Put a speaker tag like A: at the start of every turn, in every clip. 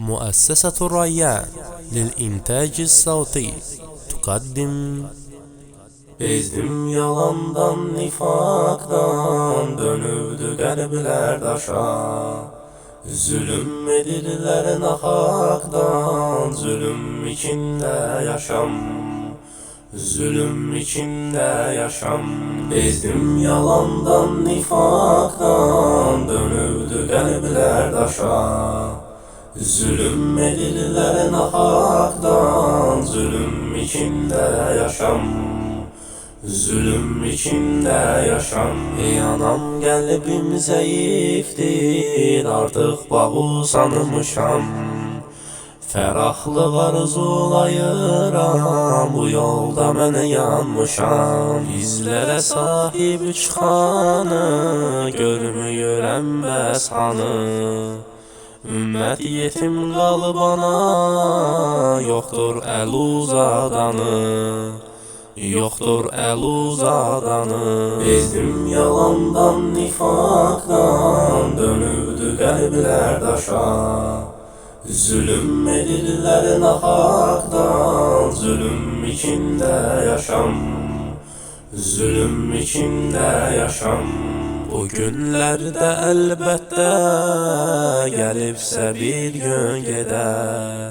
A: مؤسسة الريان للإنتاج الصوتي تقدم.
B: Bezdim yalandan, nifaktan, dönüldü kalpler daşa. Zulüm edirler nahaktan, zulüm içinde yaşam. Zulüm içinde yaşam. Bezdim yalandan, nifaktan, dönüldü kalpler daşa. Zulüm edirler nahaktan, zulüm içinde yaşam. Zulüm içinde yaşam. Ey anam, kalbim zayıfdır, artık bağı sanmışam. Ferahlıq arzulayıram, bu yolda mən yanmışam. Bizlərə sahib çıxanı, görmüyürəm bəs hanı. Ümmət yetim qalıb ana, yoxdur əl uzadanı. Yoktur el uzadanı. Bezdim yalandan, nifaktan, dönüldü kalpler daşa. Zulüm edirler nahaktan, zulüm içinde yaşam. Zulüm içinde yaşam. Bu günlerde elbette gelipse bir gün gider.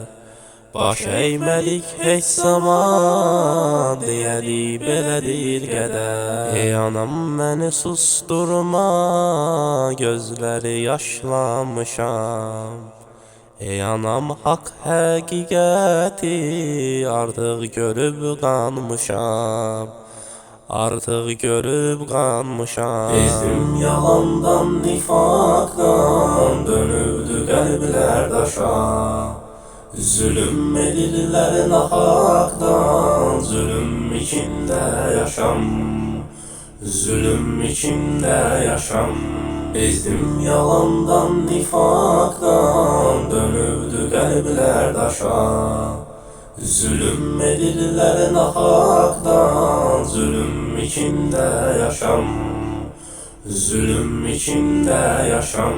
B: Baş eğmelik heç zaman, deyəli belədir qədər. Ey anam, məni susturma, gözləri yaşlanmışam. Ey anam, haqq həqiqəti artıq görüb qanmışam. Artıq görüb qanmışam. Bezdim yalandan, nifaktan, dönüldü qalplər daşa. Zulüm edirler nahaktan, zulüm içinde yaşam. Zulüm içinde yaşam. Bezdim yalandan, nifaktan, dönüldü kalpler daşa. Zulüm edirler nahaktan, zulüm içinde yaşam. Zulüm içinde yaşam.